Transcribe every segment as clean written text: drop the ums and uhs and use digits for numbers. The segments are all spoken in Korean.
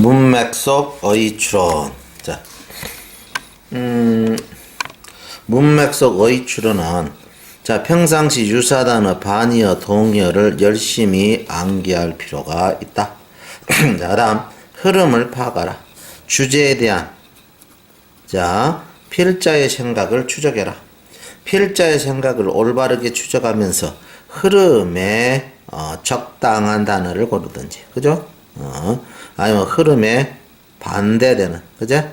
문맥 속 어휘 추론. 자, 문맥 속 어휘 추론은 자, 평상시 유사 단어, 반의어, 동의어를 열심히 암기할 필요가 있다. 자, 다음 흐름을 파악하라. 주제에 대한 자, 필자의 생각을 추적해라. 필자의 생각을 올바르게 추적하면서 흐름에 적당한 단어를 고르든지, 그죠? 아니면 흐름에 반대되는, 그죠?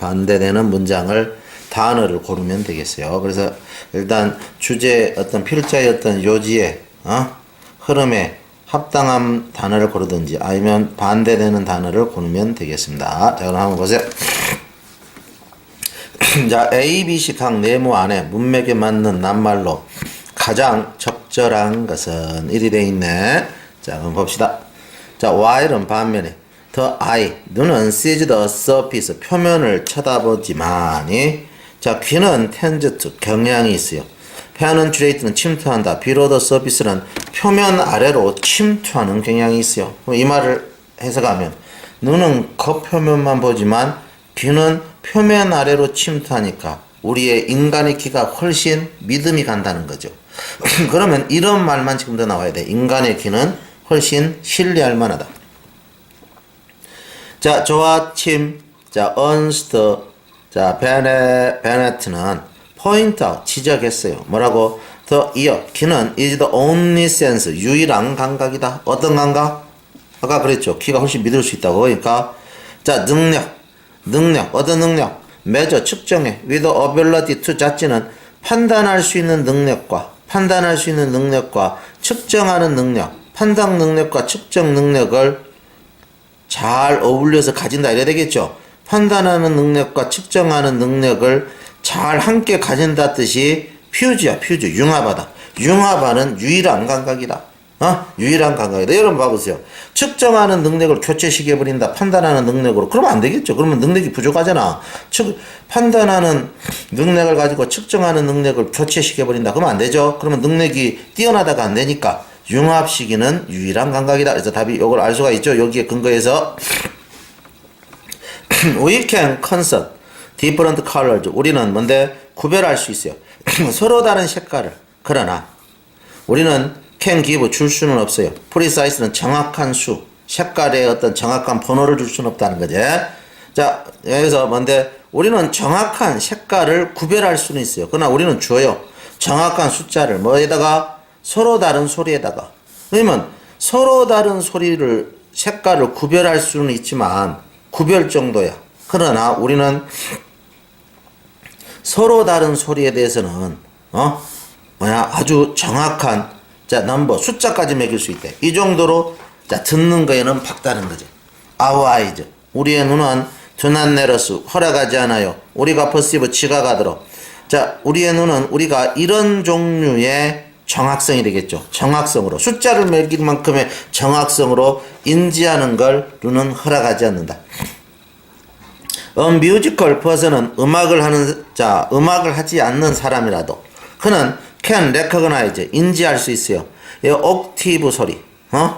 반대되는 문장을 단어를 고르면 되겠어요. 그래서 일단 주제 어떤 필자의 어떤 요지에 흐름에 합당한 단어를 고르든지 아니면 반대되는 단어를 고르면 되겠습니다. 자, 그럼 한번 보세요. 자, A, B, C 각 네모 안에 문맥에 맞는 낱말로 가장 적절한 것은 1이 되어 있네. 자, 그럼 봅시다. 자, while은 반면에 the eye, 눈은 sees the surface, 표면을 쳐다보지만이 자, 귀는 tends to, 경향이 있어요. penetrate는 침투한다. below the surface는 표면 아래로 침투하는 경향이 있어요. 그럼 이 말을 해석하면 눈은 겉표면만 보지만 귀는 표면 아래로 침투하니까 우리의 인간의 귀가 훨씬 믿음이 간다는 거죠. 그러면 이런 말만 지금 더 나와야 돼. 인간의 귀는 훨씬 신뢰할 만하다. 자, 조아침, 자, 언스터, 자, 베네트는 포인트 아웃, 지적했어요. 뭐라고? The ear, 귀는 is the only sense, 유일한 감각이다. 어떤 감각? 아까 그랬죠. 귀가 훨씬 믿을 수 있다고. 그러니까 자, 능력, 어떤 능력? measure, 측정해. with ability to judge는 판단할 수 있는 능력과 측정하는 능력, 판단 능력과 측정 능력을 잘 어울려서 가진다 이래야 되겠죠. 판단하는 능력과 측정하는 능력을 잘 함께 가진다 뜻이 퓨즈야. 융합하다. 융합하는 유일한 감각이다. 유일한 감각이다. 여러분 봐보세요. 측정하는 능력을 교체시켜버린다. 판단하는 능력으로. 그러면 안 되겠죠. 그러면 능력이 부족하잖아. 판단하는 능력을 가지고 측정하는 능력을 교체시켜버린다. 그러면 안 되죠. 그러면 능력이 뛰어나다가 안 되니까 융합시키는 유일한 감각이다. 그래서 답이 이걸 알 수가 있죠. 여기에 근거해서 we can concern different colors. 우리는 뭔데? 구별할 수 있어요. 서로 다른 색깔을. 그러나 우리는 can give 줄 수는 없어요. precise는 정확한 수, 색깔의 어떤 정확한 번호를 줄 수는 없다는 거지. 자, 여기서 뭔데? 우리는 정확한 색깔을 구별할 수는 있어요. 그러나 우리는 줘요. 정확한 숫자를 뭐에다가? 서로 다른 소리에다가. 그러면 서로 다른 소리를 색깔을 구별할 수는 있지만 구별 정도야. 그러나 우리는 서로 다른 소리에 대해서는 아주 정확한 자 넘버 숫자까지 매길 수 있대. 이 정도로 자 듣는 거에는 박다는 거죠. Our eyes, 우리의 눈은 do not let us, 허락하지 않아요. 우리가 perceive, 지각하도록. 자, 우리의 눈은 우리가 이런 종류의 정확성이 되겠죠. 정확성으로 숫자를 매길 만큼의 정확성으로 인지하는 걸 눈은 허락하지 않는다. musical person은 음악을 하지 않는 사람이라도 그는 can recognize, 인지할 수 있어요. 이 옥티브 소리,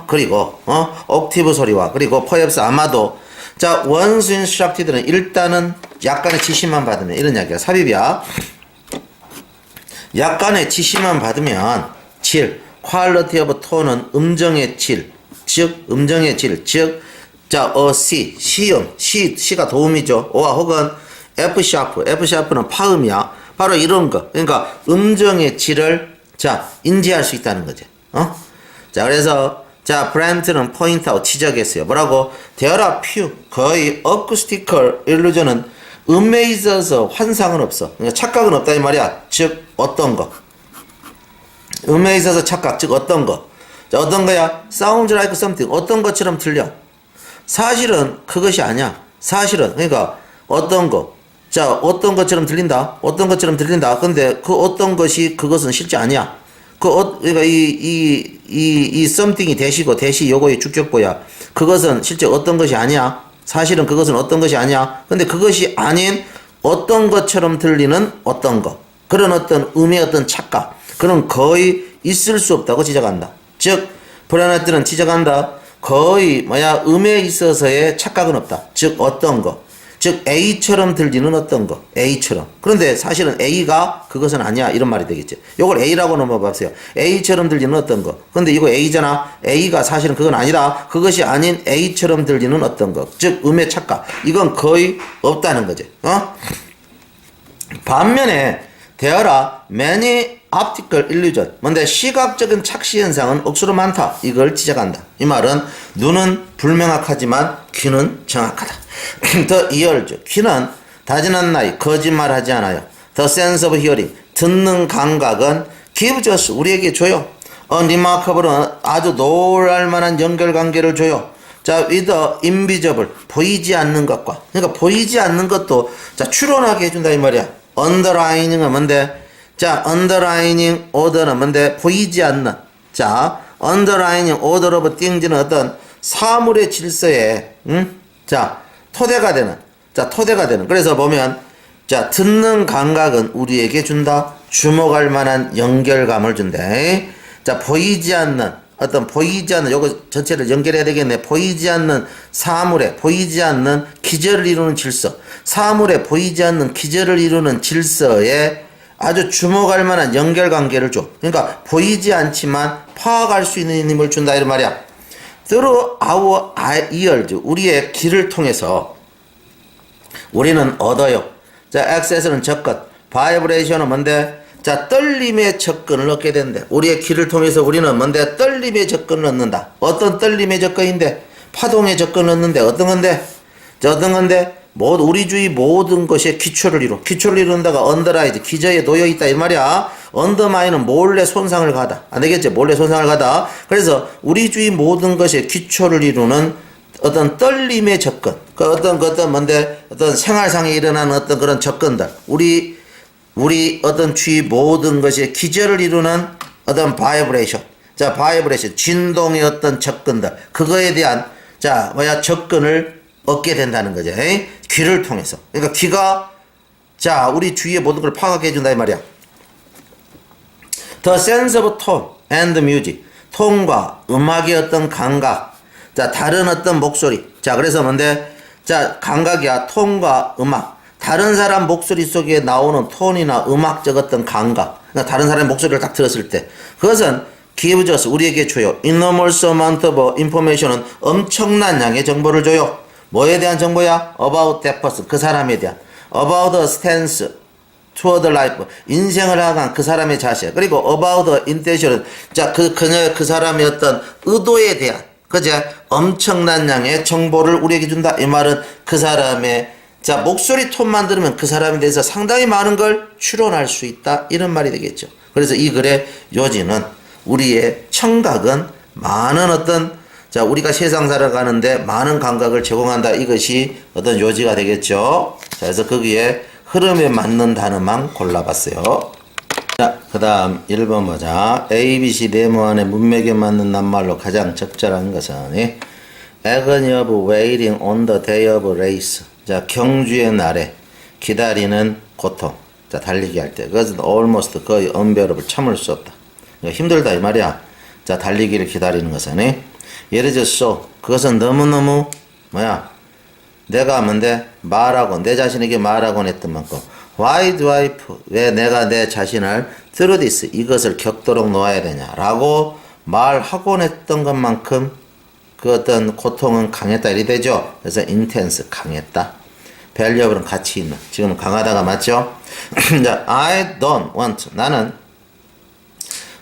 그리고 옥티브 소리와 그리고 perhaps 아마도 자 once instructed는 일단은 약간의 지시만 받으면 이런 이야기야. 삽입이야. 약간의 지시만 받으면 질, quality of tone은 음정의 질, 즉 자, C, 시음, C가 도움이죠. O와 혹은 F샤프는 파음이야. 바로 이런 거. 그러니까 음정의 질을 자, 인지할 수 있다는 거죠. 자, 그래서 자, 브랜트는 포인트 아웃 지적했어요. 뭐라고? There are few, 거의 acoustical illusion은 음에 있어서 환상은 없어. 그러니까 착각은 없다 이 말이야. 즉 어떤 거. 음에 있어서 착각, 즉 어떤 거. 자, 어떤 거야? Sounds like something, 어떤 것처럼 들려. 사실은 그것이 아니야. 사실은 그러니까 어떤 거. 자, 어떤 것처럼 들린다. 근데 그 어떤 것이 그것은 실제 아니야. 그러니까 이 something이 대시고 대시 요거의 주격보야. 그것은 실제 어떤 것이 아니야. 사실은 그것은 어떤 것이 아니야. 근데 그것이 아닌 어떤 것처럼 들리는 어떤 것. 그런 어떤 음의 어떤 착각. 그런 거의 있을 수 없다고 지적한다. 즉, 브레네트는 지적한다. 거의 뭐야 음에 있어서의 착각은 없다. 즉 어떤 거, 즉 A처럼 들리는 어떤 거, A처럼. 그런데 사실은 A가 그것은 아니야 이런 말이 되겠지. 요걸 A라고 넘어봐보세요. A처럼 들리는 어떤 거. 근데 이거 A잖아. A가 사실은 그건 아니다. 그것이 아닌 A처럼 들리는 어떤 거, 즉 음의 착각. 이건 거의 없다는 거지. 반면에 there are many optical illusion. 뭔데 시각적인 착시 현상은 억수로 많다. 이걸 지적한다. 이 말은 눈은 불명확하지만 귀는 정확하다. The ears. 귀는 다지난 나이 거짓말하지 않아요. The sense of hearing. 듣는 감각은 gives us 우리에게 줘요. remarkable은 아주 놀랄만한 연결관계를 줘요. 자, with the invisible 보이지 않는 것과. 그러니까 보이지 않는 것도 자 추론하게 해준다 이 말이야. underlining은 뭔데? 자, underlining order는 뭔데? 보이지 않는. 자, underlining order of things는 어떤 사물의 질서에, 자, 토대가 되는. 자, 토대가 되는. 그래서 보면, 자, 듣는 감각은 우리에게 준다. 주목할 만한 연결감을 준다. 자, 보이지 않는, 어떤 보이지 않는, 요거 전체를 연결해야 되겠네. 보이지 않는 사물에, 보이지 않는 기저를 이루는 질서. 사물에 보이지 않는 기저를 이루는 질서에 아주 주목할 만한 연결관계를 줘. 그러니까 보이지 않지만 파악할 수 있는 힘을 준다 이런 말이야. Through our ears, 우리의 귀를 통해서 우리는 얻어요. 자, access는 접근, vibration은 뭔데? 자, 떨림의 접근을 얻게 된대. 우리의 귀를 통해서 우리는 뭔데? 떨림의 접근을 얻는다. 어떤 떨림의 접근인데? 파동의 접근을 얻는데 어떤 건데? 자, 어떤 건데? 우리 주위 모든 것에 기초를 이루. 기초를 이룬다가 언더라이드, 기저에 놓여있다 이 말이야. 언더마인은 몰래 손상을 가다. 안 되겠지? 몰래 손상을 가다. 그래서 우리 주위 모든 것에 기초를 이루는 어떤 떨림의 접근. 그 어떤 뭔데? 어떤 생활상에 일어나는 어떤 그런 접근들. 우리 어떤 주위 모든 것에 기저를 이루는 어떤 바이브레이션. 자, 바이브레이션. 진동의 어떤 접근들. 그거에 대한, 접근을 얻게 된다는 거죠. 귀를 통해서. 그러니까 귀가, 자, 우리 주위의 모든 걸 파악해 준다, 이 말이야. The sense of tone and music. 톤과 음악의 어떤 감각. 자, 다른 어떤 목소리. 자, 그래서 뭔데? 자, 감각이야. 톤과 음악. 다른 사람 목소리 속에 나오는 톤이나 음악적 어떤 감각. 그러니까 다른 사람의 목소리를 딱 들었을 때. 그것은 gives us, 우리에게 줘요. enormous amount of information은 엄청난 양의 정보를 줘요. 뭐에 대한 정보야? About that person, 그 사람에 대한. About the stance toward life, 인생을 향한 그 사람의 자세. 그리고 about the intention, 자, 그 사람의 어떤 의도에 대한, 그제? 엄청난 양의 정보를 우리에게 준다. 이 말은 그 사람의, 자, 목소리 톤만 들으면 그 사람에 대해서 상당히 많은 걸 추론할 수 있다. 이런 말이 되겠죠. 그래서 이 글의 요지는 우리의 청각은 많은 어떤 자, 우리가 세상 살아가는데 많은 감각을 제공한다. 이것이 어떤 요지가 되겠죠. 자, 그래서 거기에 흐름에 맞는 단어만 골라봤어요. 자, 그 다음 1번 보자. A, B, C 네모 안에 문맥에 맞는 낱말로 가장 적절한 것은 agony of waiting on the day of race. 자, 경주의 날에 기다리는 고통. 자, 달리기 할 때. 그것은 almost 거의 unbearable. 참을 수 없다. 힘들다 이 말이야. 자, 달리기를 기다리는 것은 예를 들어서 그것은 너무너무 내가 뭔데 말하고 내 자신에게 말하곤 했던 만큼 why do I 왜 내가 내 자신을 through this 이것을 겪도록 놓아야 되냐라고 말하곤 했던 것만큼 그 어떤 고통은 강했다 이리 되죠. 그래서 intense 강했다. valuable은 가치 있는. 지금 강하다가 맞죠? 자, I don't want 나는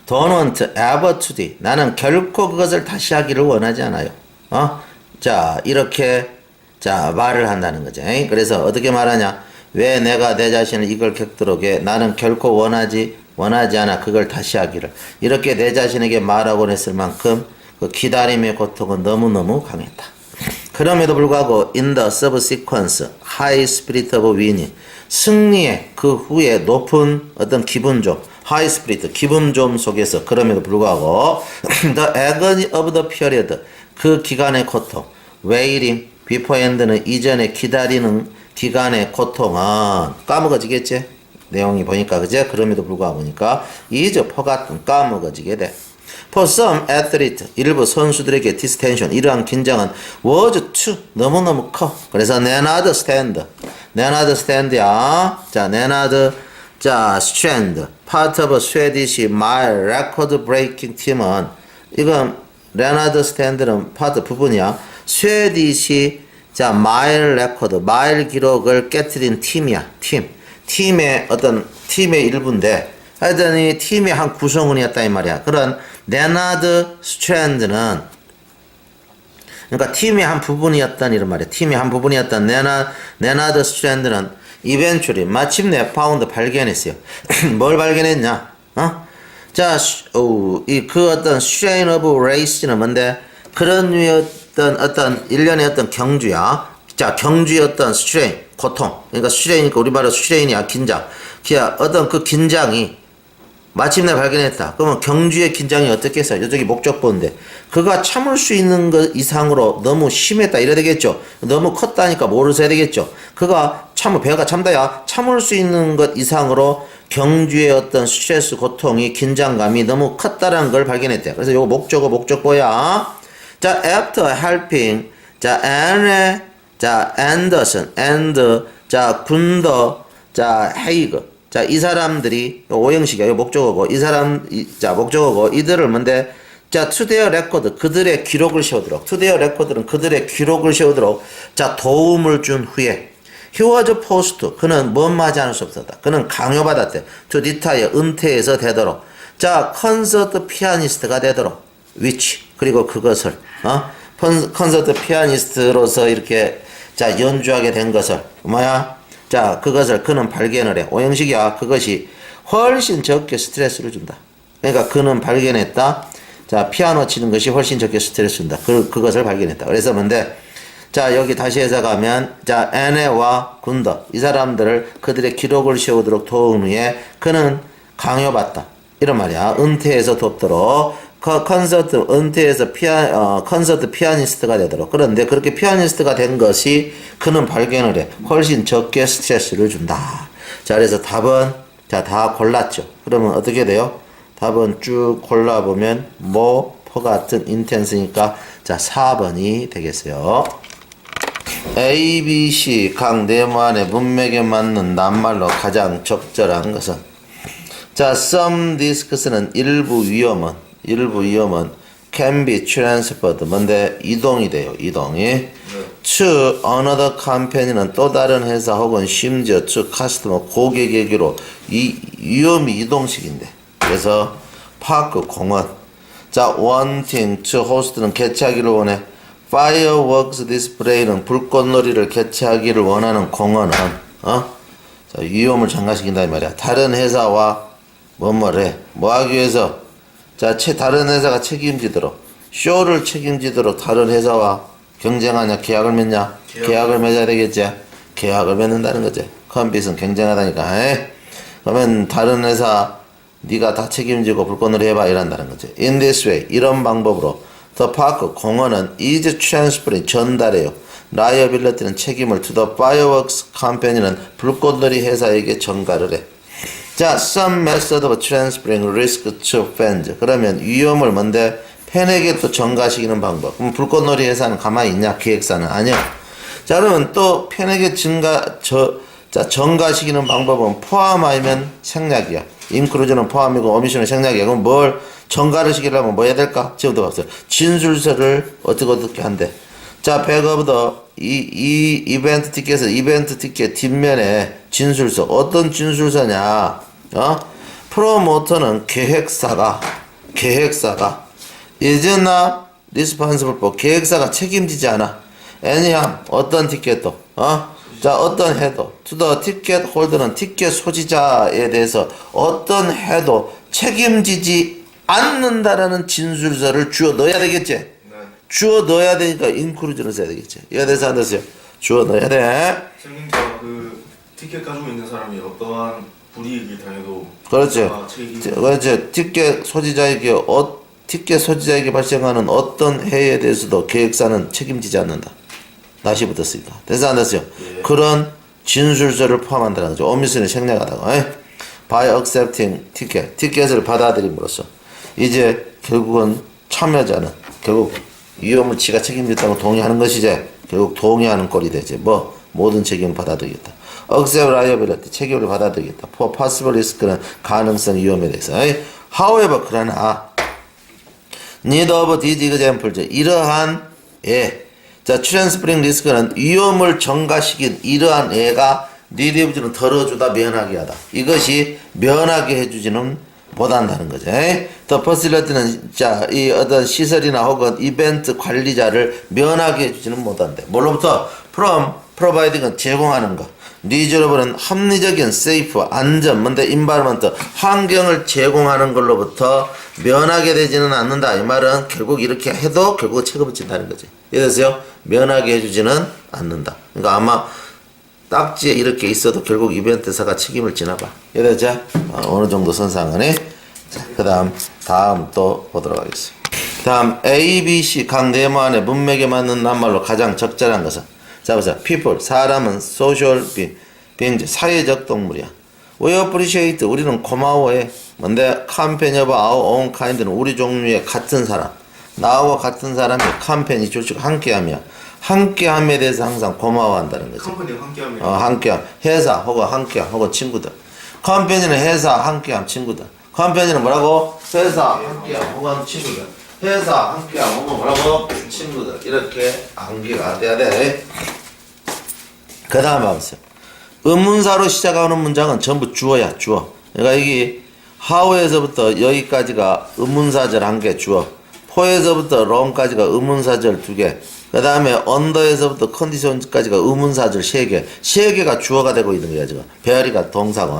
don't want ever to do. 나는 결코 그것을 다시 하기를 원하지 않아요. 자, 이렇게, 자, 말을 한다는 거죠. 그래서 어떻게 말하냐? 왜 내가 내 자신을 이걸 겪도록 해? 나는 결코 원하지 않아. 그걸 다시 하기를. 이렇게 내 자신에게 말하곤 했을 만큼 그 기다림의 고통은 너무너무 강했다. 그럼에도 불구하고 in the subsequence high spirit of winning 승리의 그 후에 높은 어떤 기분좀 하이 스피릿, 기분 좀 속에서 그럼에도 불구하고 the agony of the period 그 기간의 고통 waiting before end는 이전에 기다리는 기간의 고통은 까먹어지겠지? 내용이 보니까 그제 그럼에도 불구하고 보니까 is forgotten 까먹어지게 돼. For some athlete, 일부 선수들에게 this tension, 이러한 긴장은 was too, 너무너무 커. 그래서 Nenad stand, Nenad stand야. 자, Nenad, 자, Strand, part of Swedish mile record breaking 팀은, 이건 Nenad stand는 part 부분이야. 스웨디시, 자, 마일 레코드, 마일 기록을 깨뜨린 팀이야. 팀의 어떤 팀의 일부인데, 하여튼 이 팀의 한 구성원이었다 이 말이야. 그런 네나드 스트랜드는, 그러니까 팀의 한 부분이었던 이런 말이야. 팀의 한 부분이었던 네나드 스트랜드는 이벤츄리 마침내 파운드 발견했어요. 뭘 발견했냐? 자, 그 어떤 strain of race는 뭔데? 그런 류의 어떤 일련의 어떤 경주야. 자, 경주의 어떤 strain, 고통. 그러니까 strain이니까 우리말로 strain이야, 긴장. 기야, 어떤 그 긴장이 마침내 발견했다. 그러면 경주의 긴장이 어떻게 했어? 이쪽이 목적보인데. 그가 참을 수 있는 것 이상으로 너무 심했다. 이래야 되겠죠? 너무 컸다니까 뭐를 써야 되겠죠? 그가 배가 참다야. 참을 수 있는 것 이상으로 경주의 어떤 스트레스, 고통이, 긴장감이 너무 컸다라는 걸 발견했대. 그래서 요거 목적어야. 자, after helping, 자, Anne, 자, Anderson, and, 자, 군더, 자, 헤이그. 자, 이 사람들이, 오형식이야. 요 목적어고, 자, 목적어고, 이들을 뭔데, 자, to their record, 그들의 기록을 세우도록, to their record는 그들의 기록을 세우도록, 자, 도움을 준 후에, he was forced, 그는 뭔 맞이 않을 수 없었다. 그는 강요받았대. to retire, 은퇴해서 되도록. 자, 콘서트 피아니스트가 되도록. which, 그리고 그것을, 콘서트 피아니스트로서 이렇게, 자, 연주하게 된 것을, 뭐야? 자, 그것을 그는 발견을 해. 오형식이야. 그것이 훨씬 적게 스트레스를 준다. 그러니까 그는 발견했다. 자, 피아노 치는 것이 훨씬 적게 스트레스 준다. 그것을 발견했다. 그래서 뭔데? 자, 여기 다시 해석하면, 자, 애네와 군더. 이 사람들을 그들의 기록을 세우도록 도운 후에 그는 강요받다. 이런 말이야. 은퇴해서 돕도록. 콘서트, 은퇴해서 콘서트 피아니스트가 되도록. 그런데 그렇게 피아니스트가 된 것이 그는 발견을 해. 훨씬 적게 스트레스를 준다. 자, 그래서 답은, 자, 다 골랐죠. 그러면 어떻게 돼요? 답은 쭉 골라보면, 포 같은 인텐스니까, 자, 4번이 되겠어요. A, B, C 각 네모 안에 문맥에 맞는 낱말로 가장 적절한 것은, 자, some disks는 일부 위험은 can be transferred. 뭔데? 이동이 돼요. 이동이. to another company는 또 다른 회사 혹은 심지어 to customer 고객에게로 이 위험이 이동식인데. 그래서 파크 공원. 자, wanting to host는 개최하기를 원해. fireworks display는 불꽃놀이를 개최하기를 원하는 공원은 자, 위험을 장가시킨다 이 말이야. 다른 회사와 뭐뭐래. 뭐 하기 위해서? 자, 다른 회사가 책임지도록, 쇼를 책임지도록 다른 회사와 경쟁하냐, 계약을 맺냐? 계약을 맺어야 되겠지? 계약을 맺는다는 거지. 컴빗은 경쟁하다니까. 그러면 다른 회사, 네가 다 책임지고 불꽃놀이 해봐. 이란다는 거지. In this way, 이런 방법으로, the park, 공원은 is transferring, 전달해요. liability는 책임을 to the fireworks company는 불꽃놀이 회사에게 전가를 해. 자, some method of transferring risk to fans. 그러면 위험을 뭔데? 팬에게 또 전가시키는 방법. 그럼 불꽃놀이 회사는 가만히 있냐? 기획사는 아니야. 자, 그러면 또 팬에게 전가시키는 방법은 포함하면 생략이야. 인크루즈는 포함이고 오미션은 생략이야. 그럼 뭘 전가를 시키려면 뭐 해야 될까? 지금도 봤어요. 진술서를 어떻게 한대. 자, 백업더 이 이벤트 티켓 뒷면에 진술서. 어떤 진술서냐? 프로모터는 계획사가 is not responsible for, 계획사가 책임지지 않아. anyhow, 어떤 티켓도. 자, 어떤 해도. to the ticket holder는 티켓 소지자에 대해서 어떤 해도 책임지지 않는다라는 진술서를 주어 넣어야 되겠지? 네. 주어 넣어야 되니까 인크루즈를 써야 되겠지. 이해돼서 안 됐어요? 주어 넣어야 돼. 책임자, 그 티켓 가지고 있는 사람이 어떠한 불이익을 당해도 그렇지. 그렇지. 티켓 소지자에게 발생하는 어떤 해에 대해서도 계획사는 책임지지 않는다. 낫이 붙었으니까. 됐어 안 됐어요? 예. 그런 진술서를 포함한다는 거죠. 오미션을 생략하다가. by accepting 티켓을 받아들임으로써. 이제 결국은 참여자는 결국 위험을 지가 책임졌다고 동의하는 것이지. 결국 동의하는 꼴이 되지. 뭐 모든 책임을 받아들이겠다. accept liability 책임을 받아들이겠다. for possible risk는 가능성 위험에 대해서. however 그러나 neither of these examples 이러한 자 트랜스프링 리스크는 위험을 증가시킨 이러한 애가 need는 덜어주다 면하게 하다. 이것이 면하게 해주지는 못한다는 거죠. 더 퍼실리티는 자, 이 어떤 시설이나 혹은 이벤트 관리자를 면하게 해주지는 못한대. 뭘로부터? from providing은 제공하는 거. reasonable은 합리적인 safe 안전 뭔데 environment 환경을 제공하는 걸로부터 면하게 되지는 않는다. 이 말은 결국 이렇게 해도 결국 책임을 진다는 거지. 이해되세요? 면하게 해주지는 않는다. 그러니까 아마 딱지에 이렇게 있어도 결국 이벤트사가 책임을 지나 봐. 이해되죠? 어느 정도 선상은에. 자, 그 다음 또 보도록 하겠습니다. 다음, A, B, C 각 네모 안에 문맥에 맞는 낱말로 가장 적절한 것은? 자, 보세요. people, 사람은 social being, 사회적 동물이야. We appreciate, 우리는 고마워해. 뭔데? company of our own kind는 우리 종류의 같은 사람. 나와 같은 사람이 company, 조직 함께함이야. 함께함에 대해서 항상 고마워한다는 거지. 컴퍼니 함께합니다. 함께함. 회사 혹은 함께함 혹은 친구들. 컴퍼니는 회사 함께함 친구들. 컴퍼니는 뭐라고? 회사 함께함 혹은 친구들. 회사 함께함 혹은 뭐라고? 친구들. 이렇게 암기가 돼야 돼. 그 다음 봐보세요. 의문사로 시작하는 문장은 전부 주어야. 주어. 그러니까 여기 how에서부터 여기까지가 의문사절 1개 주어. for에서부터 long까지가 의문사절 2개. 그 다음에 under에서부터 condition까지가 의문사절 3개. 3개가 주어가 되고 있는 거야 지금. 배열이가 동사고.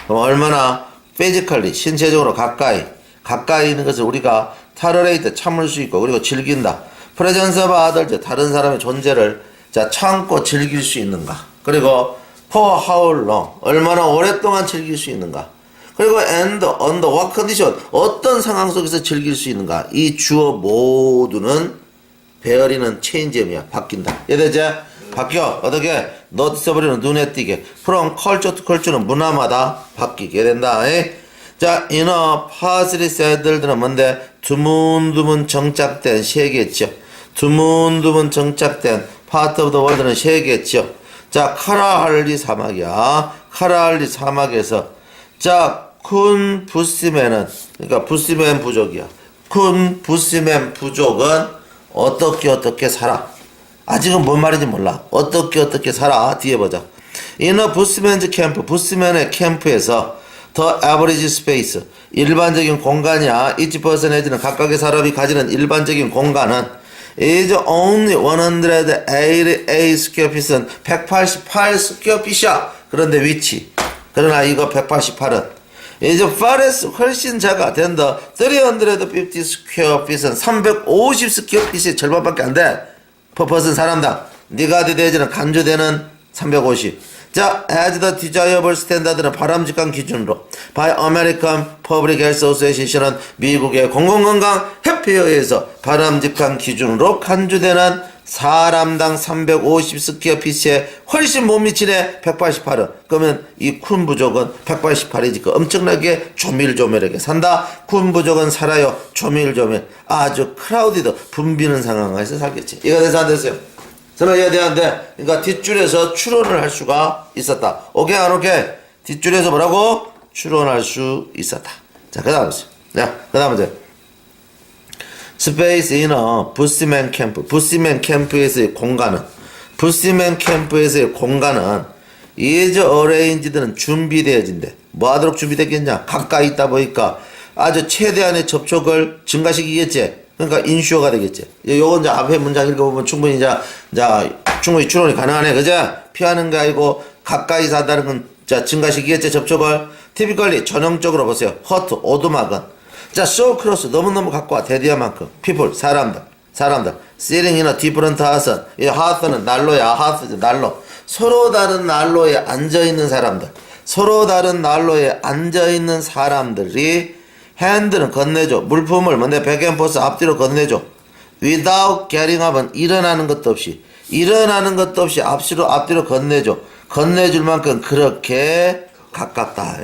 그럼 얼마나 physically 신체적으로 가까이 있는 것을 우리가 tolerate 참을 수 있고 그리고 즐긴다. presence of others 다른 사람의 존재를 자 참고 즐길 수 있는가. 그리고 for how long 얼마나 오랫동안 즐길 수 있는가. 그리고 and under what condition 어떤 상황 속에서 즐길 수 있는가. 이 주어 모두는 배열이는 체인지엠이야. 바뀐다. 이해되죠? 바뀌어. 어떻게? noticeable는 눈에 띄게. from culture to culture는 문화마다 바뀌게 된다. 자, inner parsley saddle들은 뭔데? 드문드문 정착된 세계죠. 드문드문 정착된 part of the world는 세계죠. 자, 카라할리 사막이야. 카라할리 사막에서 자, 쿤 부스맨은 그러니까 부스맨 부족이야. 쿤 부스맨 부족은 어떻게 살아? 아직은 뭔 말인지 몰라. 어떻게 살아? 뒤에 보자. In a 부스맨즈 캠프, 부스맨의 캠프에서 the average space, 일반적인 공간이야. each person has는 각각의 사람이 가지는 일반적인 공간은 is only 188 square feet은 188 square feet이야. 그런데 위치. 그러나 이거 188은 이제 파레스 훨씬 작아 된다. 350 square feet은 350 square feet의 절반밖에 안 돼. 퍼퍼슨 사람당. 네가 대대지는 간주되는 350. 자, as the desirable standard는 바람직한 기준으로 by American Public Health Association은 미국의 공공건강 협회에서 바람직한 기준으로 간주되는 사람당 350 스퀘어 피스에 훨씬 못 미치네. 188은. 그러면 이 쿤 부족은 188이지. 엄청나게 조밀조밀하게 산다. 쿤 부족은 살아요. 조밀조밀. 아주 크라우디드 붐비는 상황에서 살겠지. 이거 돼서 안 됐어요? 설명해야 되는데, 그러니까 뒷줄에서 추론을 할 수가 있었다. 오케이, 안 오케이? 뒷줄에서 뭐라고? 추론할 수 있었다. 자, 그 다음 보세요. 자, 그 다음 이제. 스페이스 이너 부스맨 캠프. 부스맨 캠프에서의 공간은 is arranged는 준비되어진대. 뭐 하도록 준비됐겠냐? 가까이 있다 보니까 아주 최대한의 접촉을 증가시키겠지. 그러니까 인슈어가 되겠지. 요건 이제 앞에 문장 읽어보면 충분히 충분히 추론이 가능하네. 그죠? 피하는 게 아니고 가까이 산다는 건 자, 증가시키겠지. 접촉을. typically 전형적으로 보세요. hot 오두막은 자, so close 너무너무 가까워. 대디한 만큼. people 사람들. sitting in a different house. 이 house는 난로야. house 난로. 서로 다른 난로에 앉아있는 사람들이 hand는 건네줘. 물품을 뭔데 back and forth 앞뒤로 건네줘. without getting up은 일어나는 것도 없이 앞뒤로 건네줘. 건네줄 만큼 그렇게 가깝다.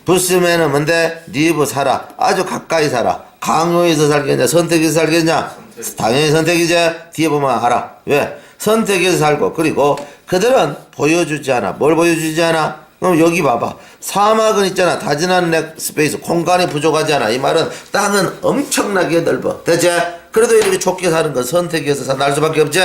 부스맨은 뭔데? 리브 살아. 아주 가까이 살아. 강요해서 살겠냐? 선택해서 살겠냐? 당연히 선택이지. 뒤에 보면 알아. 왜? 선택해서 살고 그리고 그들은 보여주지 않아. 뭘 보여주지 않아? 그럼 여기 봐봐. 사막은 있잖아. 다진한 넥 스페이스. 공간이 부족하지 않아. 이 말은 땅은 엄청나게 넓어. 됐지? 그래도 이렇게 좁게 사는 건 선택해서 날 수밖에 없지.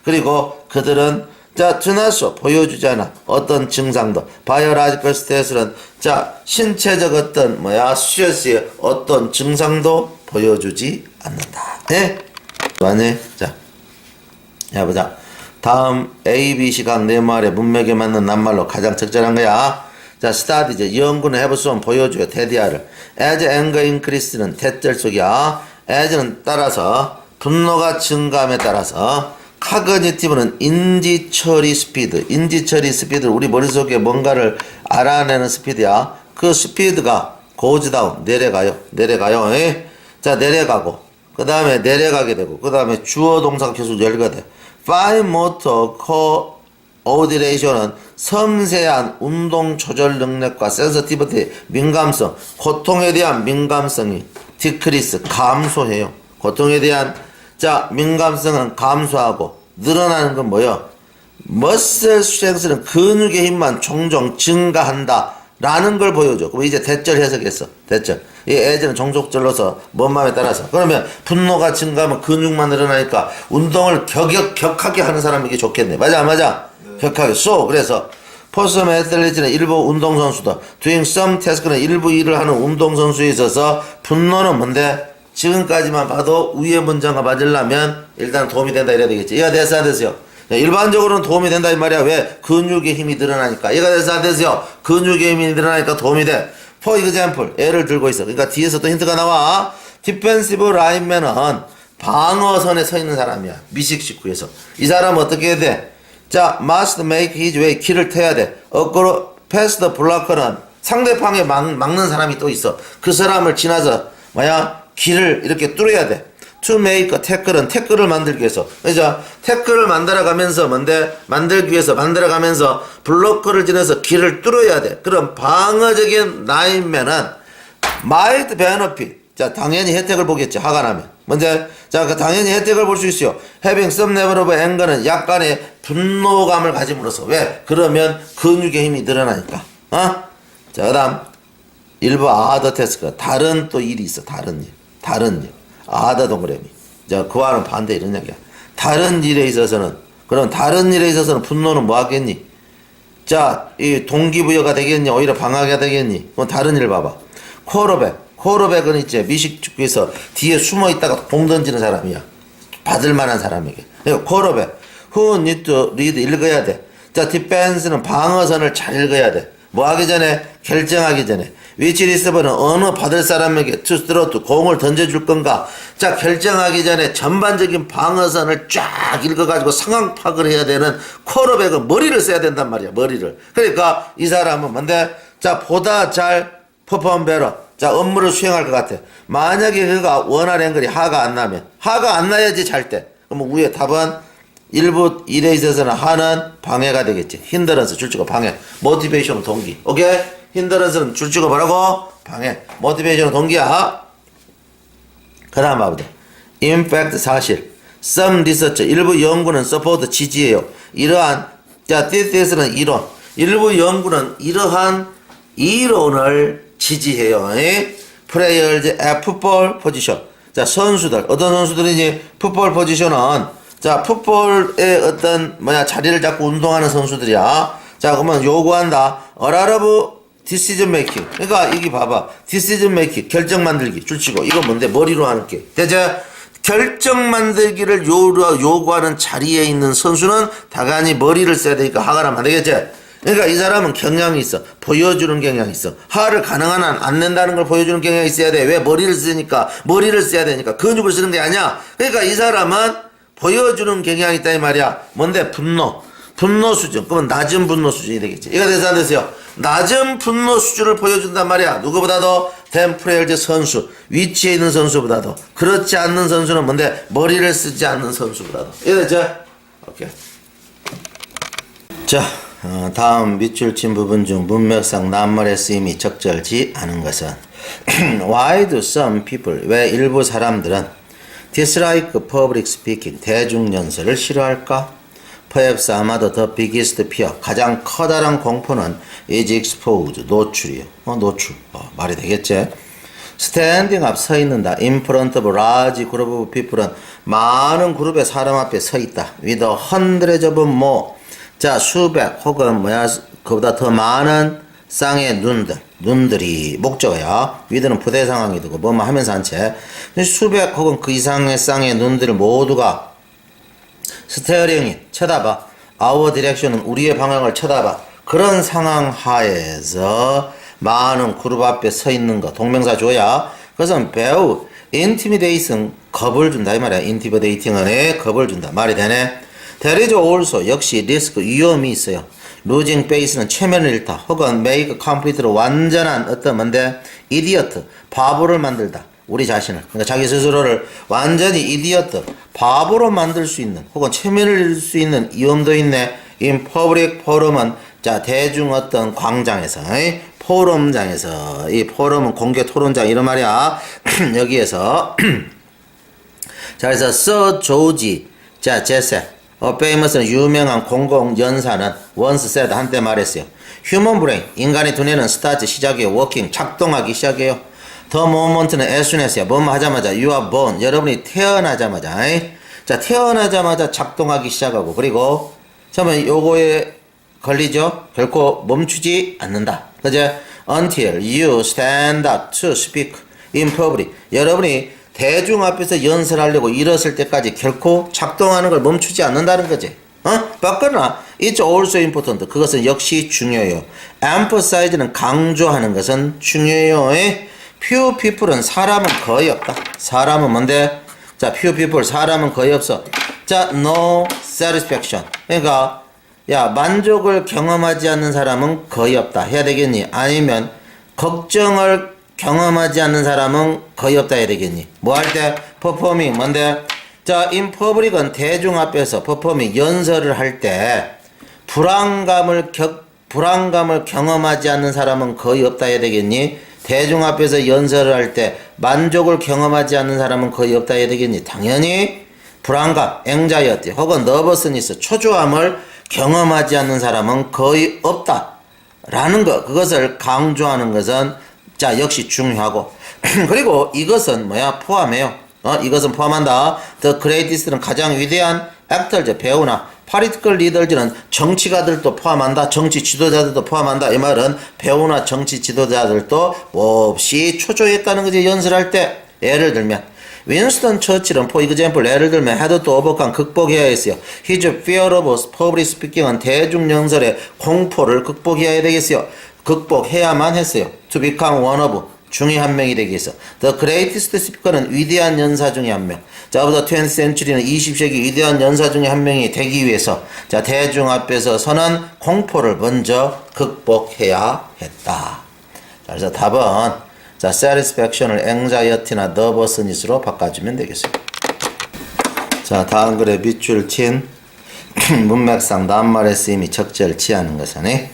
그리고 그들은 자, 드나쇼 보여주지 않아. 어떤 증상도. 바이오라지컬 스테이스는 자, 신체적 어떤 스트레스의 어떤 증상도 보여주지 않는다. 네? 맞네. 자, 해보자. 다음 A, B, C 각 네 말의 문맥에 맞는 낱말로 가장 적절한 거야. 자, 스타디즈 연구는 해보수면 보여줘요. 테디아를. as anger increase는 대절 속이야. as는 따라서 분노가 증가함에 따라서 카그니티브는 인지처리 스피드. 인지처리 스피드 우리 머릿속에 뭔가를 알아내는 스피드야. 그 스피드가 goes down 내려가요. 에? 자, 내려가고 그 다음에 내려가게 되고 그 다음에 주어 동사가 계속 연결돼. fine motor coordination은 섬세한 운동 조절 능력과 sensitivity 민감성, 고통에 대한 민감성이 decrease 감소해요. 고통에 대한 자 민감성은 감소하고 늘어나는 건 뭐요? muscle strength는 근육의 힘만 종종 증가한다 라는 걸 보여줘. 그럼 이제 대절 해석했어. 대절. 이 as는 종족절로서 뭔 마음에 따라서. 그러면 분노가 증가하면 근육만 늘어나니까 운동을 격하게 하는 사람에게 좋겠네. 맞아 안 맞아? 네. 격하게. So 그래서 포스트 애틀리트는 일부 운동선수다. doing some task는 일부 일을 하는 운동선수에 있어서 분노는 뭔데? 지금까지만 봐도 위의 문장과 맞으려면 일단 도움이 된다 이래야 되겠지. 이해가 됐어 안 됐어요? 일반적으로는 도움이 된다 이 말이야. 왜? 근육의 힘이 늘어나니까. 이해가 됐어 안 됐어요? 근육의 힘이 늘어나니까 도움이 돼. For example, 예를 들고 있어. 그러니까 뒤에서 또 힌트가 나와. Defensive lineman은 방어선에 서 있는 사람이야. 미식축구에서. 이 사람은 어떻게 해야 돼? 자, must make his way. 길을 태야 돼. past the blocker는 상대방에 막는 사람이 또 있어. 그 사람을 지나서 길을 이렇게 뚫어야 돼. To make a tackle은 태클을 만들기 위해서. 그죠? 태클을 만들어가면서 만들기 위해서 만들어가면서 블로커를 지나서 길을 뚫어야 돼. 그럼 방어적인 라인맨은 might benefit. 자, 당연히 혜택을 보겠지. 화가 나면. 먼저 자, 당연히 혜택을 볼 수 있어요. having some level of anger는 약간의 분노감을 가짐으로써. 왜? 그러면 근육의 힘이 늘어나니까. 자, 그다음 일부 other task. 다른 또 일이 있어. 다른 일. 아다 동그라미. 자, 그와는 반대 이런 이야기야. 다른 일에 있어서는 분노는 뭐 하겠니? 자, 이 동기부여가 되겠니? 오히려 방해가 되겠니? 그럼 다른 일 봐봐. 코어백은 이제 미식축구에서 뒤에 숨어 있다가 공 던지는 사람이야. 받을 만한 사람에게. 그러니까 코어백. Who need to read 읽어야 돼. 자, 디펜스는 방어선을 잘 읽어야 돼. 뭐 하기 전에? 결정하기 전에. 위치 리스버는 어느 받을 사람에게 투스트로트 공을 던져줄 건가. 자, 결정하기 전에 전반적인 방어선을 쫙 읽어가지고 상황 파악을 해야 되는 쿼터백은 머리를 써야 된단 말이야. 머리를. 그러니까 이 사람은 뭔데? 자, 보다 잘 퍼포먼 베러. 자, 업무를 수행할 것 같아. 만약에 그가 원할 앵글이 하가 안 나야지 잘 때. 그럼 위에 답은 일부 일에 있어서는 하는 방해가 되겠지. 힌더런스 줄치고 방해. 모티베이션 동기. 오케이? 힌더런스는 줄치고 뭐라고? 방해. 모티베이션은 동기야. 그 다음 봐보자. In fact 사실. Some research 일부 연구는 support 지지해요. 이러한 자 TS는 이론. 일부 연구는 이러한 이론을 지지해요. Players at football position. 자 선수들 어떤 선수들이니? 풋볼 포지션은 자 풋볼의 어떤 자리를 잡고 운동하는 선수들이야. 자 그러면 요구한다. 어라러브 디시전 메이킹. 그러니까 이게 봐봐. 디시전 메이킹 결정 만들기 줄치고 이건 뭔데? 머리로 하는 게. 대체 결정 만들기를 요구하는 자리에 있는 선수는 당연히 머리를 써야 되니까 하가 나면 안 되겠지? 그러니까 이 사람은 경향이 있어. 보여주는 경향이 있어. 하를 가능한 한 안 낸다는 걸 보여주는 경향이 있어야 돼. 왜? 머리를 써야 되니까. 근육을 쓰는 게 아니야. 그러니까 이 사람은 보여주는 경향이 있다 이 말이야. 뭔데? 분노 수준. 그러면 낮은 분노 수준이 되겠지. 이거 돼서 안 됐어요? 낮은 분노 수준을 보여준단 말이야. 누구보다도 템프레일즈 선수. 위치에 있는 선수보다도. 그렇지 않는 선수는 뭔데? 머리를 쓰지 않는 선수보다도. 이거 됐죠? 오케이. 자, 다음 밑줄 친 부분 중 문맥상 낱말의 쓰임이 적절치 않은 것은 Why do some people, 왜 일부 사람들은 dislike public speaking, 대중연설을 싫어할까? Perhaps 아마도 the biggest fear, 가장 커다란 공포는 is exposed, 노출이요. 노출. 말이 되겠지? Standing up, 서 있는다. In front of large group of people은 많은 그룹의 사람 앞에 서 있다. With hundreds of more. 자, 수백 혹은 그보다 더 많은 쌍의 눈들이 목적어야. with는 부대 상황이 되고 뭐뭐 하면서 한 채. 수백 혹은 그 이상의 쌍의 눈들을 모두가 스테어링이 쳐다봐. Our direction은 우리의 방향을 쳐다봐. 그런 상황 하에서 많은 그룹 앞에 서 있는 거 동명사 조야. 그것은 배우 intimidation 겁을 준다 이 말이야. intimidating은 겁을 준다. 말이 되네. There is also 역시 리스크 위험이 있어요. losing face는 체면을 잃다. 혹은 make completely 완전한 어떤 뭔데 idiot 바보를 만들다. 우리 자신을 그러니까 자기 스스로를 완전히 idiot 바보로 만들 수 있는 혹은 체면을 잃을 수 있는 위험도 있네. in public forum은 자 대중 어떤 광장에서 포럼장에서 이 포럼은 공개 토론장 이런 말이야. 여기에서 자 그래서 서 조지 자 제세 famous는 유명한 공공연사는 once said 한때 말했어요. human brain 인간의 두뇌는 start 시작이에요. working 작동하기 시작해요. the moment는 as soon as야 뭐뭐 하자마자 you are born 여러분이 태어나자마자 자 태어나자마자 작동하기 시작하고 그리고 잠깐만 요거에 걸리죠. 결코 멈추지 않는다. 그죠? Until you stand up to speak in public. 여러분이 대중 앞에서 연설하려고 일었을 때까지 결코 작동하는 걸 멈추지 않는다는 거지. 바꾸나 it's also important. 그것은 역시 중요해요. emphasize는 강조하는 것은 중요해요. few people은 사람은 거의 없다. 사람은 뭔데? 자, few people 사람은 거의 없어. 자, no satisfaction. 그러니까 야 만족을 경험하지 않는 사람은 거의 없다 해야 되겠니? 아니면 걱정을 경험하지 않는 사람은 거의 없다 해야 되겠니? 뭐 할 때? performing 뭔데? 자 in public은 대중 앞에서 performing 연설을 할 때 불안감을 경험하지 않는 사람은 거의 없다 해야 되겠니? 대중 앞에서 연설을 할 때 만족을 경험하지 않는 사람은 거의 없다 해야 되겠니? 당연히 불안감, anxiety 혹은 nervousness, 초조함을 경험하지 않는 사람은 거의 없다 라는 것 그것을 강조하는 것은 자 역시 중요하고 그리고 이것은 뭐야 포함해요. 이것은 포함한다. The greatest는 가장 위대한 actors 배우나 political leaders는 정치가들도 포함한다. 정치 지도자들도 포함한다. 이 말은 배우나 정치 지도자들도 몹시 초조했다는 거지. 연설할 때 예를 들면 윈스턴 처칠은 for example 예를 들면 had to overcome 극복해야 했어요. His fear of public speaking은 대중연설의 공포를 극복해야 되겠어요. 극복해야만 했어요. To become one of 중에 한 명이 되기 위해서. The greatest speaker는 위대한 연사 중에 한 명. 자, of the 20th century는 20세기 위대한 연사 중에 한 명이 되기 위해서 자 대중 앞에서 서는 공포를 먼저 극복해야 했다. 자, 그래서 답은 자, satisfaction을 anxiety나 nervousness로 바꿔주면 되겠어요. 자, 다음 글에 밑줄 친 문맥상 낱말의 쓰임이 적절치 않은 것은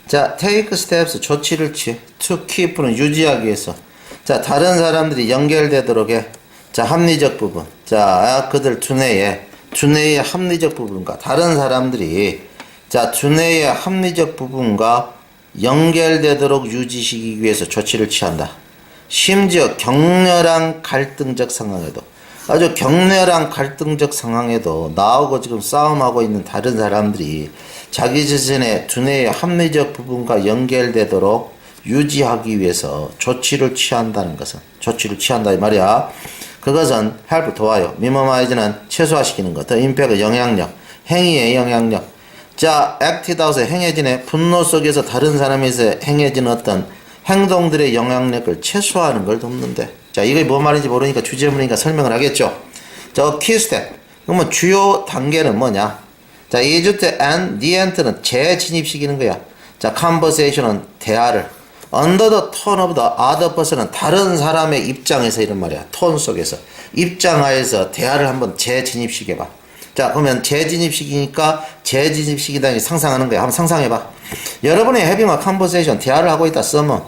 자, take steps 조치를 취해 to keep는 유지하기 위해서 자, 다른 사람들이 연결되도록 해. 자, 합리적 부분. 자, 그들 두뇌의 합리적 부분과 다른 사람들이 자, 두뇌의 합리적 부분과 연결되도록 유지시키기 위해서 조치를 취한다. 심지어 격렬한 갈등적 상황에도 아주 격렬한 갈등적 상황에도 나오고 지금 싸움하고 있는 다른 사람들이 자기 자신의 두뇌의 합리적 부분과 연결되도록 유지하기 위해서 조치를 취한다는 것은 조치를 취한다 이 말이야. 그것은 help 도와요. minimize는 최소화시키는 것. the impact 영향력 행위의 영향력. 자, acted out에 행해지네. 분노 속에서 다른 사람에서 행해지는 어떤 행동들의 영향력을 최소화하는 걸 돕는데. 자, 이게 뭔 말인지 모르니까 주제문이니까 설명을 하겠죠. 자, key step. 그러면 주요 단계는 뭐냐? 자, is to and the end는 재진입시키는 거야. 자, conversation은 대화를. under the tone of the other person은 다른 사람의 입장에서 이런 말이야. 톤 속에서. 입장하에서 대화를 한번 재진입시켜봐. 자, 그러면 재진입식이니까 재진입식이다 상상하는 거야. 한번 상상해봐. 여러분의 having a conversation, 대화를 하고 있다, someone.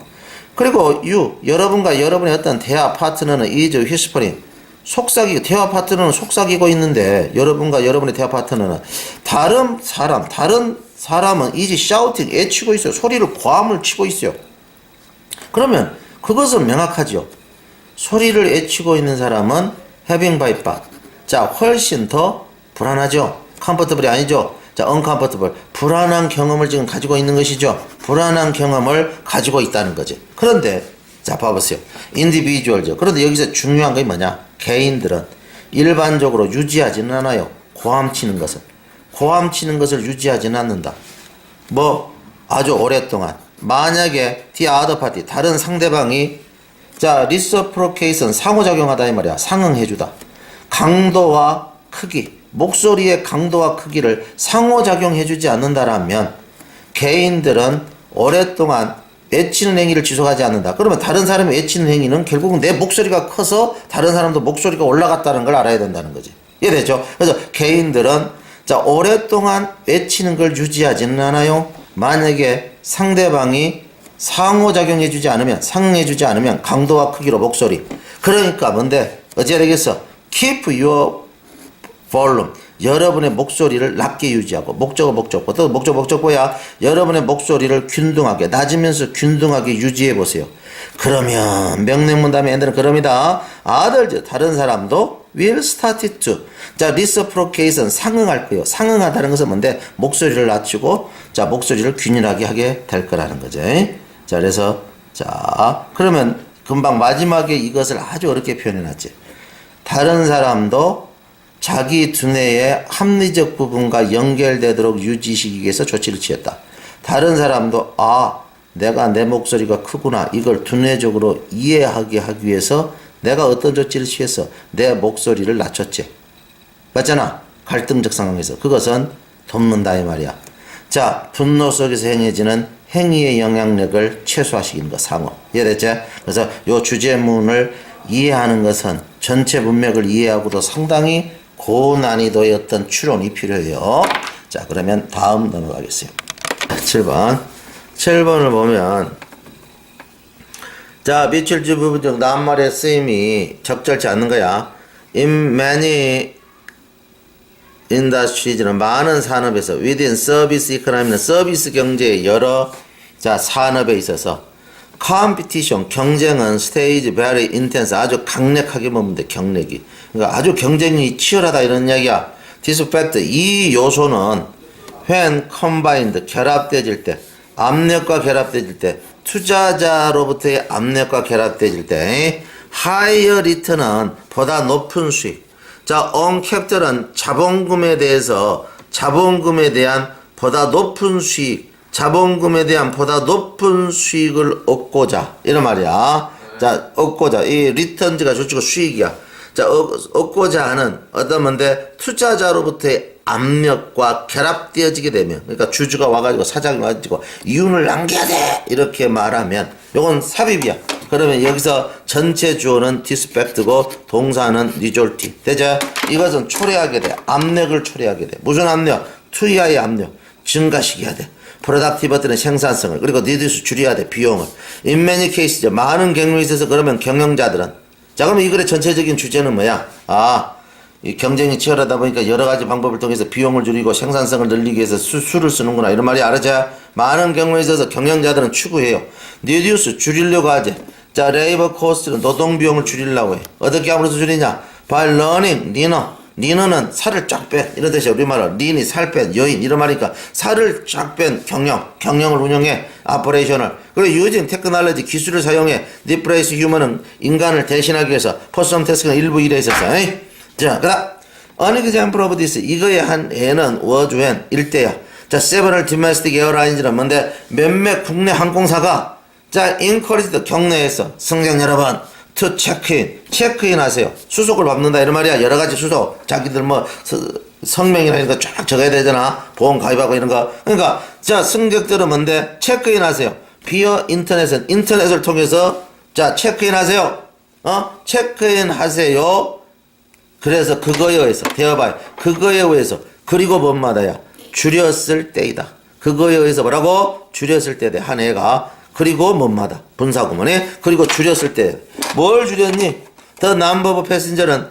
그리고 여러분과 여러분의 어떤 대화 파트너는 is whispering, 속삭이고, 대화 파트너는 속삭이고 있는데, 여러분과 여러분의 대화 파트너는 다른 사람은 is shouting, 애치고 있어요. 소리를 고함을 치고 있어요. 그러면 그것은 명확하죠. 소리를 애치고 있는 사람은 having by far. 자, 훨씬 더 불안하죠. comfortable이 아니죠. 자, uncomfortable. 불안한 경험을 지금 가지고 있는 것이죠. 불안한 경험을 가지고 있다는 거죠. 그런데, 자, 봐보세요. individual죠. 그런데 여기서 중요한 게 뭐냐? 개인들은 일반적으로 유지하지는 않아요. 고함치는 것을. 고함치는 것을 유지하지는 않는다. 뭐, 아주 오랫동안. 만약에 the other party, 다른 상대방이 자, reciprocation, 상호작용하다 이 말이야. 상응해주다. 강도와 크기, 목소리의 강도와 크기를 상호작용해주지 않는다라면 개인들은 오랫동안 외치는 행위를 지속하지 않는다. 그러면 다른 사람이 외치는 행위는 결국은 내 목소리가 커서 다른 사람도 목소리가 올라갔다는 걸 알아야 된다는 거지. 이해되죠? 그래서 개인들은 자, 오랫동안 외치는 걸 유지하지는 않아요. 만약에 상대방이 상호작용해주지 않으면, 상응해주지 않으면 강도와 크기로 목소리. 그러니까 뭔데? 어찌해야 되겠어? Keep your volume. 여러분의 목소리를 낮게 유지하고, 목적어. 또 목적어야 여러분의 목소리를 균등하게, 낮으면서 균등하게 유지해보세요. 그러면, 명령문 다음에 엔드는 그럽니다. others, 다른 사람도 will start to. 자, reciprocation, 상응할 거예요. 상응하다는 것은 뭔데? 목소리를 낮추고, 자, 목소리를 균일하게 하게 될 거라는 거죠. 자, 그래서, 자, 그러면 금방 마지막에 이것을 아주 어렵게 표현해놨지. 다른 사람도 자기 두뇌의 합리적 부분과 연결되도록 유지시키기 위해서 조치를 취했다. 다른 사람도 내가 내 목소리가 크구나. 이걸 두뇌적으로 이해하게 하기 위해서 내가 어떤 조치를 취해서 내 목소리를 낮췄지. 맞잖아. 갈등적 상황에서. 그것은 돕는다 이 말이야. 자, 분노 속에서 행해지는 행위의 영향력을 최소화시키는 것, 상호. 이해됐지? 그래서 요 주제문을 이해하는 것은 전체 문맥을 이해하고도 상당히 고난이도의 어떤 추론이 필요해요. 자, 그러면 다음 넘어가겠어요. 7번. 7번을 보면, 자, 미출주 부분 중 낱말의 쓰임이 적절치 않는 거야. In many industries는 많은 산업에서, within service economy는 서비스 경제의 여러, 자, 산업에 있어서, competition, 경쟁은 stage very intense, 아주 강력하게 보면 돼, 경력이. 그러니까 아주 경쟁이 치열하다 이런 이야기야. This fact, 이 요소는 when combined, 결합되질 때, 압력과 결합되질 때, 투자자로부터의 압력과 결합되질 때, higher return은 보다 높은 수익. 자, on capital은 자본금에 대한 보다 높은 수익, 자본금에 대한 보다 높은 수익을 얻고자, 이런 말이야. 자, 얻고자. 이 리턴즈가 저쪽은 수익이야. 자, 얻고자 하는 어떤 건데, 투자자로부터의 압력과 결합되어지게 되면, 그러니까 주주가 와가지고 사장이 와가지고 이윤을 남겨야 돼! 이렇게 말하면, 요건 삽입이야. 그러면 여기서 전체 주어는 디스펙트고 동사는 리졸티. 되죠? 이것은 초래하게 돼. 압력을 초래하게 돼. 무슨 압력? 투자의 압력. 증가시켜야 돼. 프로덕티버티는 생산성을, 그리고 니드스 줄여야 돼. 비용을. In many cases, 많은 경우에 있어서 그러면 경영자들은, 자, 그러면 이 글의 전체적인 주제는 뭐야? 이 경쟁이 치열하다 보니까 여러 가지 방법을 통해서 비용을 줄이고 생산성을 늘리기 위해서 수를 쓰는구나. 이런 말이 알아져? 많은 경우에 있어서 경영자들은 추구해요. 리듀스, 줄이려고 하지. 자, 레이버 코스트는 노동 비용을 줄이려고 해. 어떻게 함으로써 줄이냐? by learning, 리너는 살을 쫙 뺀, 이런 뜻이야. 우리말로 린이 살 뺀 여인, 이런 말이니까 살을 쫙 뺀 경영을 운영해. 아퍼레이션을. 그리고 using 테크놀로지, 기술을 사용해. replace human은 인간을 대신하기 위해서. 퍼스널 태스크는 일부 일에 있었어. 자, 그 다음 an example of this, 이거의 한 예는 was when, 일대야. 자, several domestic airlines는 뭔데? 몇몇 국내 항공사가 자, encouraged, 경내에서 승객 여러분 to 체크인 하세요. 수속을 밟는다 이런 말이야. 여러 가지 수속, 자기들 뭐 성명이나 이런 거 쫙 적어야 되잖아. 보험 가입하고 이런 거. 그러니까 자, 승객들은 뭔데? 체크인 하세요. 비어 인터넷을 통해서 자, 체크인 하세요. 체크인 하세요. 그래서 그거에 의해서 thereby 그거에 의해서 그리고 뭔마다야 줄였을 때이다. 그거에 의해서 뭐라고? 줄였을 때대 한 해가 그리고 뭔마다 분사구문에 그리고 줄였을 때 뭘 줄였니? The number of passenger는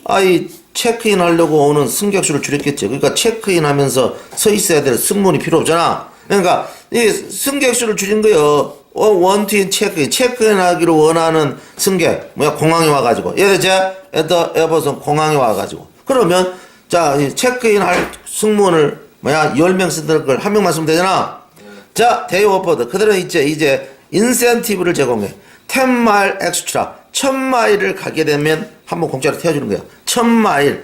아이 체크인 하려고 오는 승객수를 줄였겠지. 그러니까 체크인 하면서 서 있어야 될 승무원이 필요 없잖아. 그러니까 이 승객수를 줄인 거요. 원투인 체크인 하기로 원하는 승객 뭐야 공항에 와가지고 얘들 에어버스는 공항에 와가지고 그러면 자 체크인 할 승무원을 뭐야 10명 쓴다는 걸 한 명만 쓰면 되잖아. 자 데이 오퍼드 그들은 이제 인센티브를 제공해 10마일 엑스트라 1000마일을 가게 되면 한번 공짜로 태워주는 거야. 1000마일.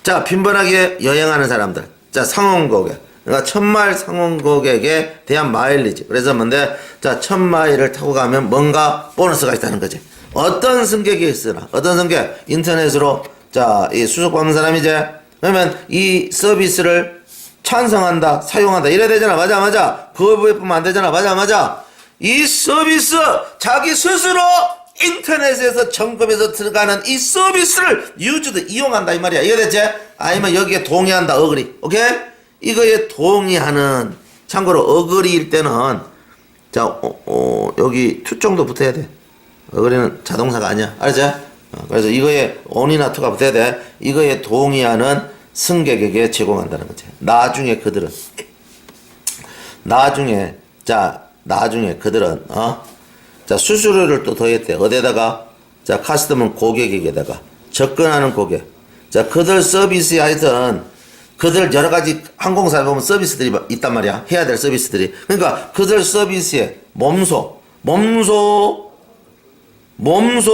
자 빈번하게 여행하는 사람들 자 상원고객 그러니까 1000마일 상원고객에 대한 마일리지. 그래서 뭔데? 자, 1000마일을 타고 가면 뭔가 보너스가 있다는 거지. 어떤 승객이 있으나, 어떤 승객? 인터넷으로, 자, 이 수속받는 사람이지. 그러면 이 서비스를 찬성한다, 사용한다. 이래야 되잖아. 맞아. 그거뿐만 안 되잖아. 맞아. 이 서비스, 자기 스스로 인터넷에서 점검해서 들어가는 이 서비스를 유저도 이용한다. 이 말이야. 이해됐지? 아니면 여기에 동의한다. 어그리. 오케이? 이거에 동의하는 참고로 어그리일 때는 자 여기 to 정도 붙어야 돼. 어그리는 자동사가 아니야. 알았지? 그래서 이거에 on이나 to가 붙어야 돼. 이거에 동의하는 승객에게 제공한다는 거지. 나중에 그들은 그들은 자 수수료를 또 더했대. 어디에다가 자 카스텀은 고객에게다가 접근하는 고객. 자 그들 서비스에 하여튼 그들 여러 가지 항공사에 보면 서비스들이 있단 말이야. 해야 될 서비스들이. 그러니까 그들 서비스에 몸소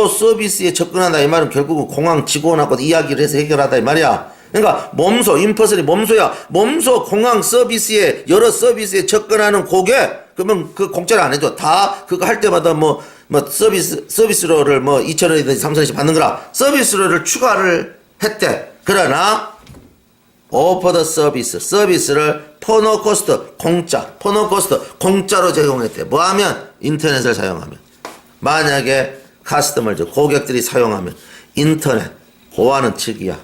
서비스에 접근한다 이 말은 결국은 공항 직원하고 이야기를 해서 해결하다 이 말이야. 그러니까 몸소 인퍼슨이 몸소야. 몸소 공항 서비스에 여러 서비스에 접근하는 고객 그러면 그 공짜를 안 해줘. 다 그거 할 때마다 뭐 서비스료를 뭐 2,000원이든지 3,000원씩 받는 거라 서비스료를 추가를 했대. 그러나 오퍼 더 서비스를 포노코스트 공짜로 제공했대. 뭐하면 인터넷을 사용하면 만약에 카스터머즈 고객들이 사용하면 인터넷 고하는 측이야.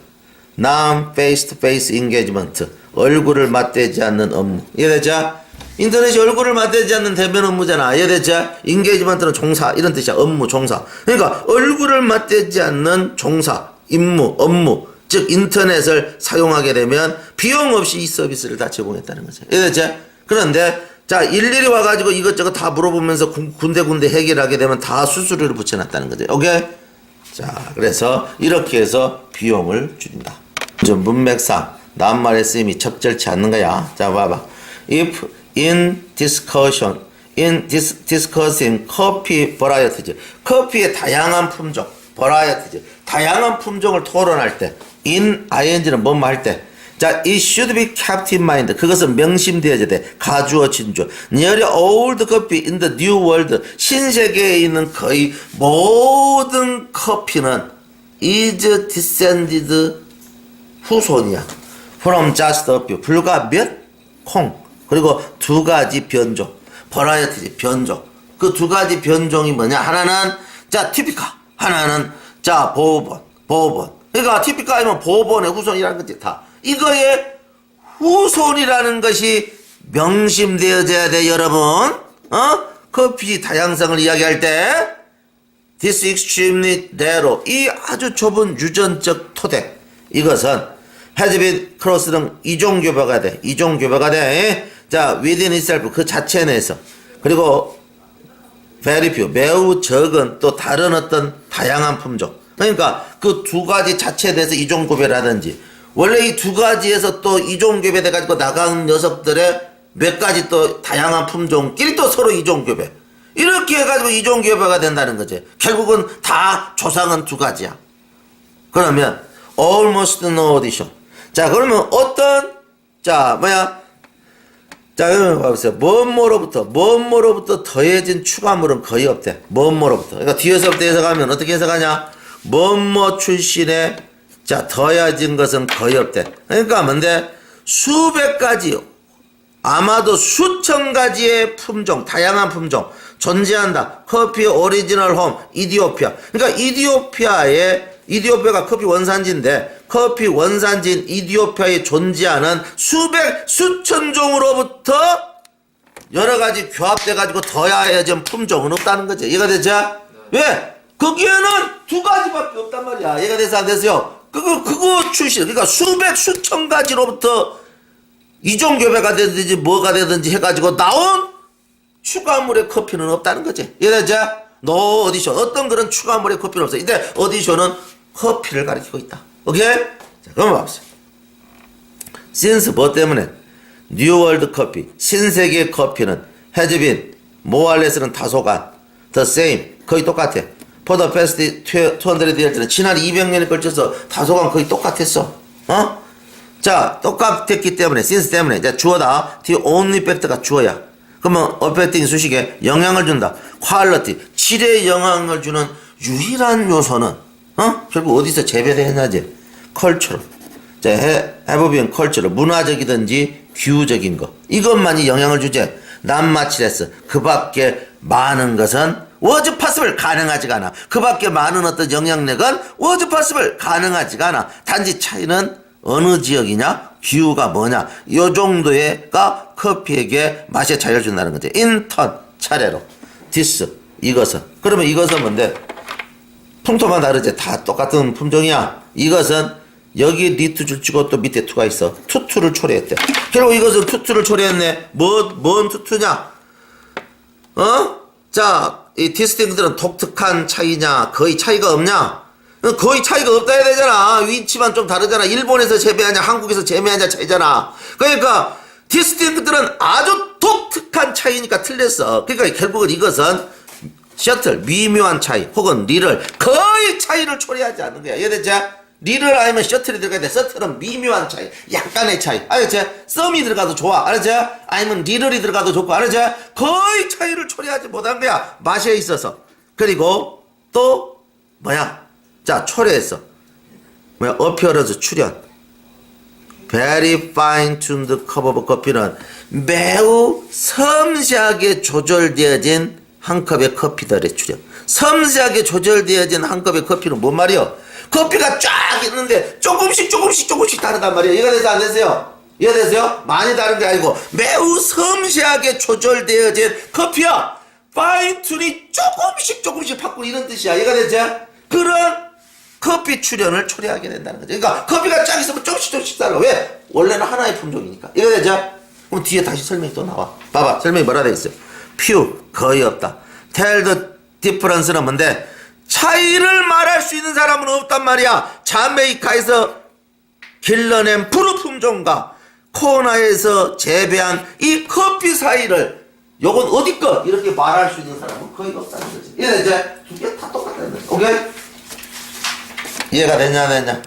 non face to face engagement 얼굴을 맞대지 않는 업무. 이해되죠? 인터넷이 얼굴을 맞대지 않는 대면 업무잖아. 이해되죠? engagement는 종사 이런 뜻이야. 업무 종사. 그러니까 얼굴을 맞대지 않는 종사 임무 업무 즉 인터넷을 사용하게 되면 비용 없이 이 서비스를 다 제공했다는 거죠. 이해됐죠? 그런데 자 일일이 와가지고 이것저것 다 물어보면서 군데군데 해결하게 되면 다 수수료를 붙여놨다는 거죠. 오케이? 자 그래서 이렇게 해서 비용을 줄인다. 좀 문맥상 낱말의 쓰임이 적절치 않는 거야. 자 봐봐. If in discussion discussing coffee varieties 커피의 다양한 품종 varieties 다양한 품종을 토론할 때 in ing는 뭐뭐 할 때 자, it should be kept in mind. 그것은 명심되어야 돼. 가주어 진주. Nearly all the coffee in the new world. 신세계에 있는 거의 모든 커피는 is descended 후손이야. From just a few. 불과 몇? 콩. 그리고 두 가지 변종. variety 변종. 그 두 가지 변종이 뭐냐? 하나는 자, 티피카. 하나는 자, 보본. 그러니까 티피카 아니면 보본의 후손이라는 거지 다. 이거의 후손이라는 것이 명심되어져야 돼, 여러분. 커피 다양성을 이야기할 때 this extremely narrow 이 아주 좁은 유전적 토대 이것은 has been crossed 등 이종교배가 돼. 자, within itself 그 자체 내에서 그리고 very few 매우 적은 또 다른 어떤 다양한 품종. 그러니까 그 두 가지 자체에 대해서 이종교배라든지 원래 이 두 가지에서 또 이종교배 돼가지고 나간 녀석들의 몇 가지 또 다양한 품종끼리 또 서로 이종교배. 이렇게 해가지고 이종교배가 된다는 거지. 결국은 다 조상은 두 가지야. 그러면 almost no addition. 자 그러면 어떤 자 여러분 봐보세요. 뭐뭐로부터 더해진 추가물은 거의 없대. 뭐뭐로부터. 그러니까 뒤에서부터 해석하면 어떻게 해석하냐? 뭐뭐 출신의 자 더해진 것은 거의 없대. 그러니까 뭔데? 수백 가지 아마도 수천 가지의 품종 다양한 품종 존재한다. 커피 오리지널 홈 이디오피아. 그러니까 이디오피아의 이디오피아가 커피 원산지인데 커피 원산지인 이디오피아에 존재하는 수천 종으로부터 여러 가지 교합돼 가지고 더해진 품종은 없다는 거죠. 이해가 되죠? 왜? 거기에는 두 가지밖에 없단 말이야. 이해가 돼서 안 됐어요? 그거 출시. 그러니까 수천 가지로부터 이종 교배가 되든지 뭐가 되든지 해가지고 나온 추가물의 커피는 없다는 거지. 이해되죠? 노 어디션. 어떤 그런 추가물의 커피는 없어. 근데 어디션은 커피를 가리키고 있다. 오케이? 자, 그럼 봐보세요. since 뭐 때문에? 뉴월드 커피, 신세계 커피는 has been, 모알레스는 다소간, the same, 거의 똑같아. for the past 200 years는 지난 200년에 걸쳐서 다소간 거의 똑같았어. 어? 자, 똑같았기 때문에, since 때문에, 이제 주어다. the only fact가 주어야. 그러면 affecting 수식에 영향을 준다. quality, 질에 영향을 주는 유일한 요소는, 결국 어디서 재배되었냐지? cultural. 자, have been cultural. 문화적이든지 규적인 거. 이것만이 영향을 주지. 남마치레스. 그 밖에 많은 것은 was possible. 가능하지가 않아. 그 밖에 많은 어떤 영향력은 was possible. 가능하지가 않아. 단지 차이는 어느 지역이냐? 기후가 뭐냐? 요 정도가 커피에게 맛의 차이를 준다는 거지. in turn. 차례로. this. 이것은. 그러면 이것은 뭔데? 풍토만 다르지. 다 똑같은 품종이야. 이것은 여기 니트 줄치고 또 밑에 투가 있어. 투투를 초래했대. 결국 이것은 투투를 초래했네. 뭔 투투냐? 자, 이 디스팅들은 독특한 차이냐? 거의 차이가 없냐? 거의 차이가 없다 해야 되잖아. 위치만 좀 다르잖아. 일본에서 재배하냐, 한국에서 재배하냐 차이잖아. 그러니까 디스팅들은 아주 독특한 차이니까 틀렸어. 그러니까 결국은 이것은 셔틀, 미묘한 차이, 혹은 리를 거의 차이를 초래하지 않는 거야. 이해되죠? 리를 알면 셔틀이 들어가야 돼. 셔틀은 미묘한 차이, 약간의 차이. 알았지? 썸이 들어가도 좋아. 알았지? 아니면 리를이 들어가도 좋고. 알았지? 거의 차이를 초래하지 못한 거야. 맛에 있어서. 그리고 또 뭐야? 자, 초래했어. 뭐야? appearance, 출현. very fine tuned cup of coffee는 매우 섬세하게 조절되어진 한 컵의 커피들의 출현. 섬세하게 조절되어진 한 컵의 커피는 뭔 말이요? 커피가 쫙 있는데 조금씩 다르단 말이에요. 이해가 돼서 안 되세요? 이해가 되세요? 많이 다른 게 아니고 매우 섬세하게 조절되어진 커피야. 파인툰이 조금씩 바꾸고 이런 뜻이야. 이해가 되죠? 그런 커피 출현을 초래하게 된다는 거죠. 그러니까 커피가 쫙 있으면 조금씩 달라. 왜? 원래는 하나의 품종이니까. 이해가 되죠? 그럼 뒤에 다시 설명이 또 나와. 봐봐. 설명이 뭐라 돼 있어요? few, 거의 없다. tell the difference는 뭔데? 차이를 말할 수 있는 사람은 없단 말이야. 자메이카에서 길러낸 푸르 품종과 코나에서 재배한 이 커피 사이를 요건 어디 거 이렇게 말할 수 있는 사람은 거의 없다는 거지. 이해되지? 두 개 다 똑같다는 거지. 오케이? 이해가 됐냐 안 됐냐?